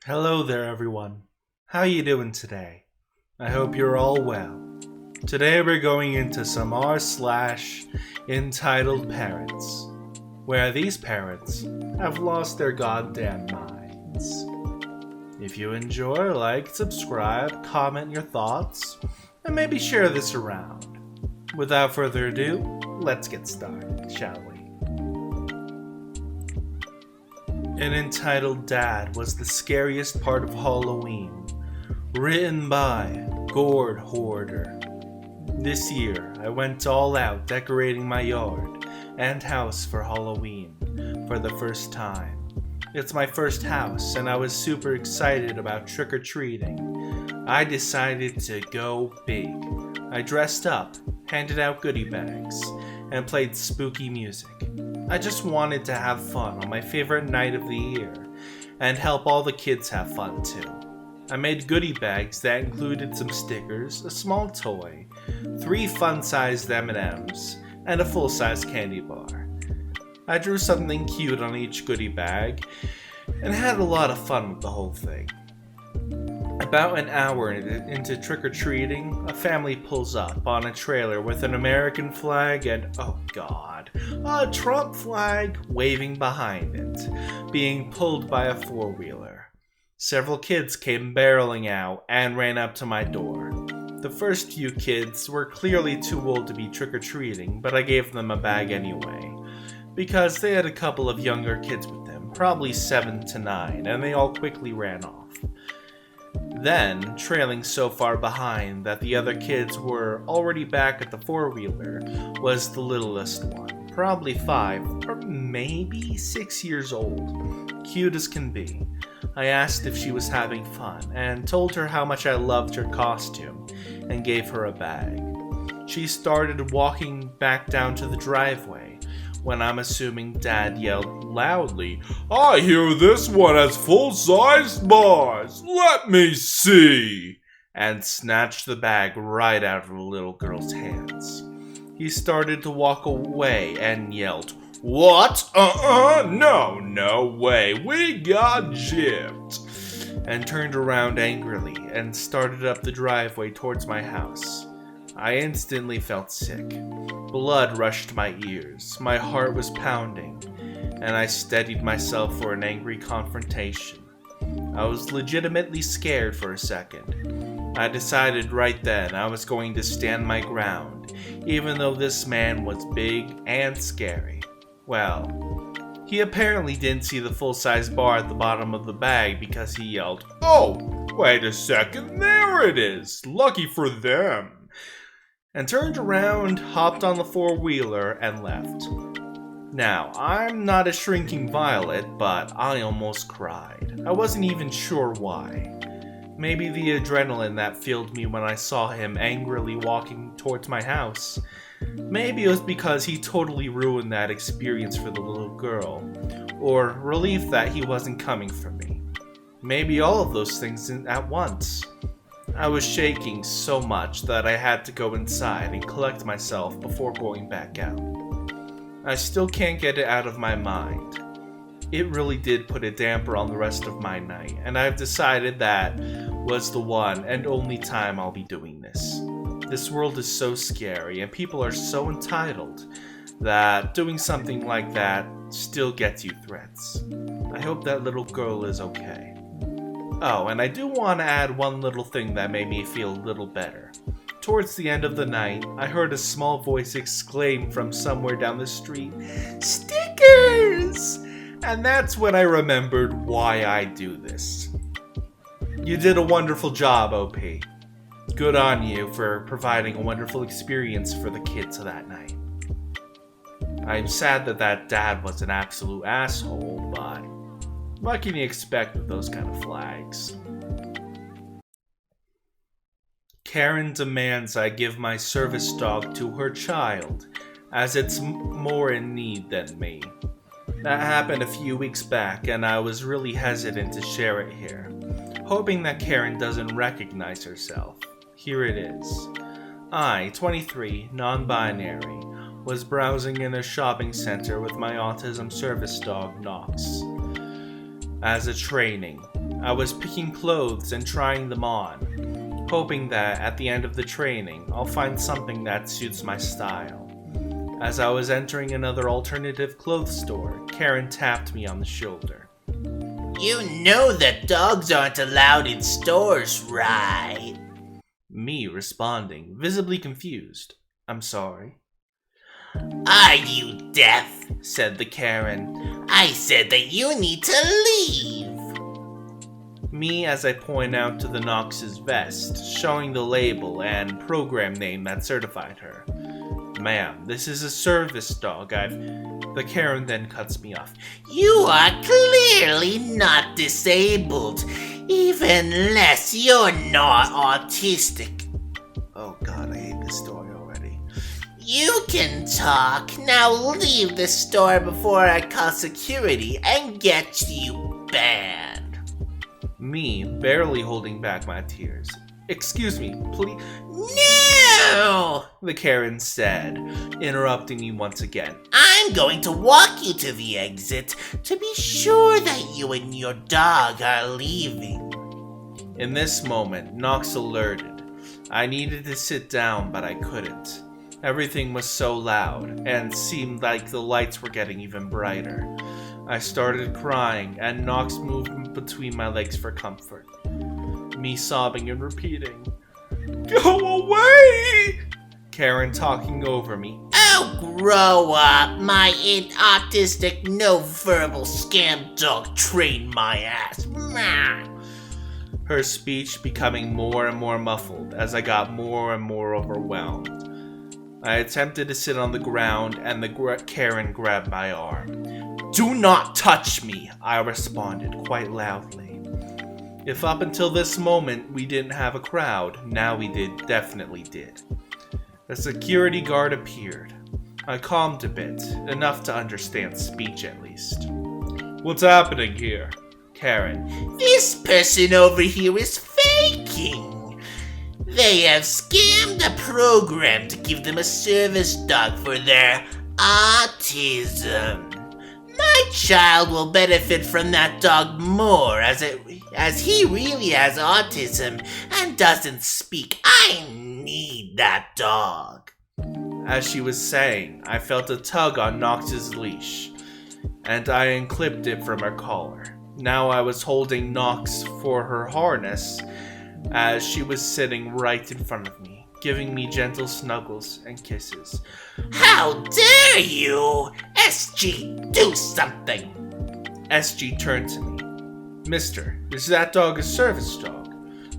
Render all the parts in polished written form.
Hello there, everyone. How you doing today? I hope you're all well. Today we're going into some r/slash entitled parents, where these parents have lost their goddamn minds. If you enjoy, like, subscribe, comment your thoughts, and maybe share this around. Without further ado, let's get started, shall we? An entitled Dad was the scariest part of Halloween, written by Gourd Hoarder. This year, I went all out decorating my yard and house for Halloween for the first time. It's my first house, and I was super excited about trick-or-treating. I decided to go big. I dressed up, handed out goodie bags, and played spooky music. I just wanted to have fun on my favorite night of the year, and help all the kids have fun too. I made goodie bags that included some stickers, a small toy, 3 fun-sized M&Ms, and a full-size candy bar. I drew something cute on each goodie bag, and had a lot of fun with the whole thing. About an hour into trick-or-treating, a family pulls up on a trailer with an American flag and, oh god, a Trump flag waving behind it, being pulled by a four-wheeler. Several kids came barreling out and ran up to my door. The first few kids were clearly too old to be trick-or-treating, but I gave them a bag anyway, because they had a couple of younger kids with them, probably 7 to 9, and they all quickly ran off. Then, trailing so far behind that the other kids were already back at the four-wheeler, was the littlest one, probably 5 or maybe 6 years old, cute as can be. I asked if she was having fun and told her how much I loved her costume and gave her a bag. She started walking back down to the driveway when I'm assuming Dad yelled loudly, "I hear this one has full-sized bars! Let me see!" and snatched the bag right out of the little girl's hands. He started to walk away and yelled, "What? No way, we got gypped!" and turned around angrily and started up the driveway towards my house. I instantly felt sick. Blood rushed my ears, my heart was pounding, and I steadied myself for an angry confrontation. I was legitimately scared for a second. I decided right then I was going to stand my ground, even though this man was big and scary. Well, he apparently didn't see the full-size bar at the bottom of the bag because he yelled, "Oh, wait a second, there it is, lucky for them," and turned around, hopped on the four-wheeler, and left. Now, I'm not a shrinking violet, but I almost cried. I wasn't even sure why. Maybe the adrenaline that filled me when I saw him angrily walking towards my house. Maybe it was because he totally ruined that experience for the little girl, or relief that he wasn't coming for me. Maybe all of those things at once. I was shaking so much that I had to go inside and collect myself before going back out. I still can't get it out of my mind. It really did put a damper on the rest of my night, and I've decided that was the one and only time I'll be doing this. This world is so scary, and people are so entitled that doing something like that still gets you threats. I hope that little girl is okay. Oh, and I do want to add one little thing that made me feel a little better. Towards the end of the night, I heard a small voice exclaim from somewhere down the street, "Stickers!" And that's when I remembered why I do this. You did a wonderful job, OP. Good on you for providing a wonderful experience for the kids that night. I'm sad that dad was an absolute asshole, but what can you expect with those kind of flags? Karen demands I give my service dog to her child, as it's more in need than me. That happened a few weeks back, and I was really hesitant to share it here, hoping that Karen doesn't recognize herself. Here it is. I, 23, non-binary, was browsing in a shopping center with my autism service dog, Knox. As a training, I was picking clothes and trying them on, hoping that at the end of the training, I'll find something that suits my style. As I was entering another alternative clothes store, Karen tapped me on the shoulder. You know that dogs aren't allowed in stores, right? Me responding, visibly confused. I'm sorry. Are you deaf? Said the Karen. I said that you need to leave. Me as I point out to the Knox's vest, showing the label and program name that certified her. Ma'am, this is a service dog. The Karen then cuts me off. You are clearly not disabled, even less you're not autistic. Oh god, I hate this story already. You can talk. Now leave the store before I call security and get you banned. Me, barely holding back my tears. Excuse me, please. No! The Karen said, interrupting me once again. I'm going to walk you to the exit to be sure that you and your dog are leaving. In this moment, Knox alerted. I needed to sit down, but I couldn't. Everything was so loud, and seemed like the lights were getting even brighter. I started crying, and Knox moved between my legs for comfort. Me sobbing and repeating, "Go away!" Karen talking over me. Oh, grow up. My autistic, no verbal scam dog trained my ass. Her speech becoming more and more muffled as I got more and more overwhelmed. I attempted to sit on the ground and the Karen grabbed my arm. "Do not touch me," I responded quite loudly. If up until this moment we didn't have a crowd, now we definitely did. The security guard appeared. I calmed a bit, enough to understand speech at least. "What's happening here?" Karen. "This person over here is faking. They have scammed a program to give them a service dog for their autism. My child will benefit from that dog more as he really has autism and doesn't speak. I need that dog." As she was saying, I felt a tug on Knox's leash, and I unclipped it from her collar. Now I was holding Knox for her harness as she was sitting right in front of me, giving me gentle snuggles and kisses. "How dare you! SG, do something!" SG turned to me. "Mister, is that dog a service dog?"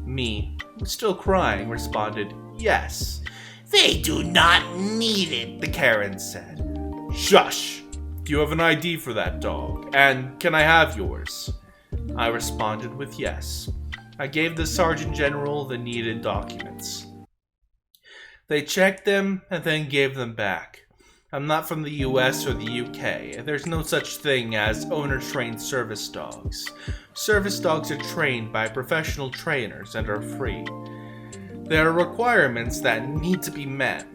Me, still crying, responded, "Yes." "They do not need it," the Karen said. "Shush! Do you have an ID for that dog? And can I have yours?" I responded with yes. I gave the Sergeant General the needed documents. They checked them and then gave them back. I'm not from the US or the UK. There's no such thing as owner-trained service dogs. Service dogs are trained by professional trainers and are free. There are requirements that need to be met,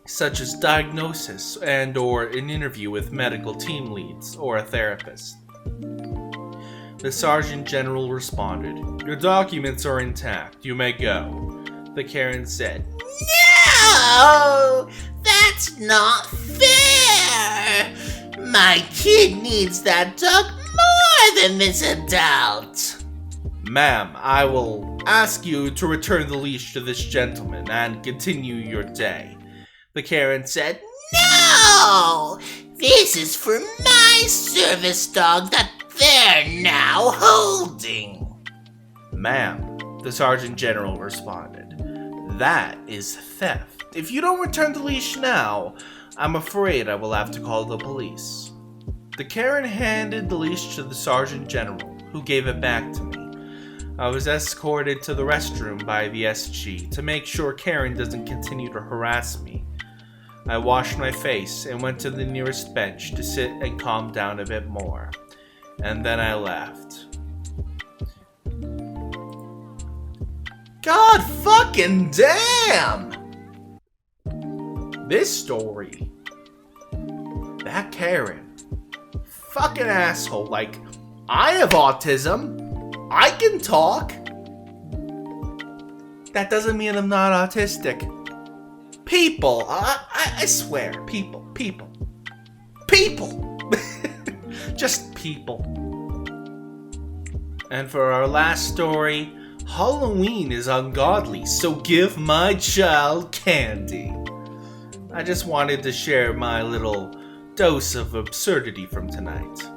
such as diagnosis and/or an interview with medical team leads or a therapist. The Sergeant General responded, "Your documents are intact. You may go." The Karen said, "No! That's not fair! My kid needs that dog more than this adult." "Ma'am, I will ask you to return the leash to this gentleman and continue your day." The Karen said, "No! This is for my service dog that they're now holding." "Ma'am," the Sergeant General responded, "that is theft. If you don't return the leash now, I'm afraid I will have to call the police." The Karen handed the leash to the Sergeant General, who gave it back to me. I was escorted to the restroom by the SG to make sure Karen doesn't continue to harass me. I washed my face and went to the nearest bench to sit and calm down a bit more. And then I left. God fucking damn! This story. That Karen. Fucking asshole. Like, I have autism. I can talk. That doesn't mean I'm not autistic. People, I swear, people. Just people. And for our last story, Halloween is ungodly, so give my child candy. I just wanted to share my little dose of absurdity from tonight.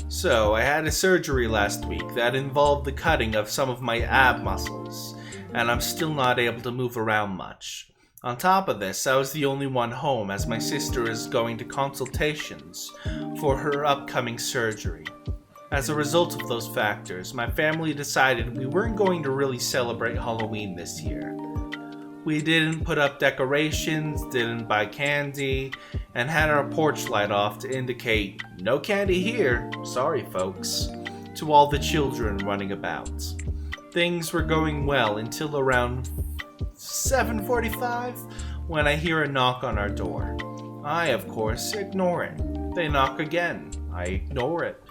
So, I had a surgery last week that involved the cutting of some of my ab muscles, and I'm still not able to move around much. On top of this, I was the only one home as my sister is going to consultations for her upcoming surgery. As a result of those factors, my family decided we weren't going to really celebrate Halloween this year. We didn't put up decorations, didn't buy candy, and had our porch light off to indicate, no candy here, sorry folks, to all the children running about. Things were going well until around 7:45 when I hear a knock on our door. I, of course, ignore it. They knock again. I ignore it.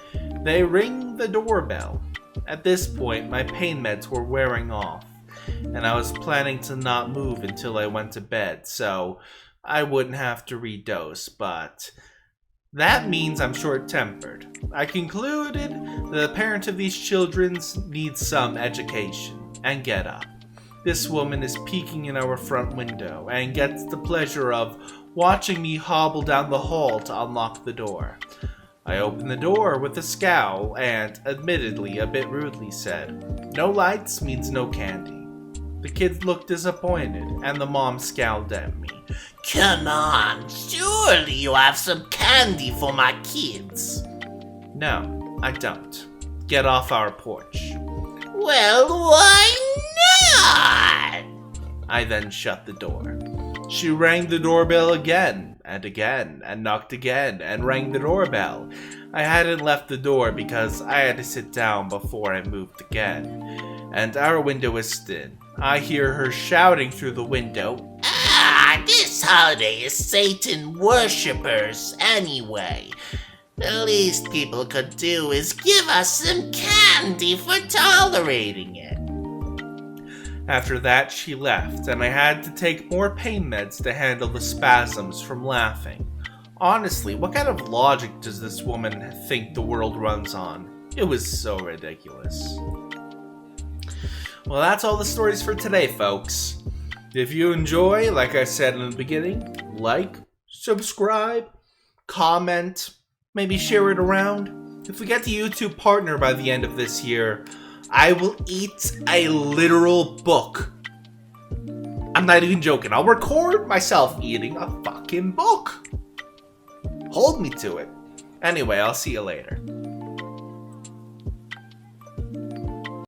They ring the doorbell. At this point, my pain meds were wearing off, and I was planning to not move until I went to bed, so I wouldn't have to redose, but that means I'm short-tempered. I concluded the parent of these children needs some education, and get up. This woman is peeking in our front window and gets the pleasure of watching me hobble down the hall to unlock the door. I open the door with a scowl and, admittedly a bit rudely, said, "No lights means no candy." The kids looked disappointed, and the mom scowled at me. Come on, surely you have some candy for my kids. No, I don't. Get off our porch. Well, why not? I then shut the door. She rang the doorbell again, and knocked again, and rang the doorbell. I hadn't left the door because I had to sit down before I moved again. And our window is thin. I hear her shouting through the window, This holiday is Satan worshippers anyway. The least people could do is give us some candy for tolerating it. After that, she left, and I had to take more pain meds to handle the spasms from laughing. Honestly, what kind of logic does this woman think the world runs on? It was so ridiculous. Well, that's all the stories for today, folks. If you enjoy, like I said in the beginning, like, subscribe, comment, maybe share it around. If we get the YouTube partner by the end of this year, I will eat a literal book. I'm not even joking. I'll record myself eating a fucking book. Hold me to it. Anyway, I'll see you later.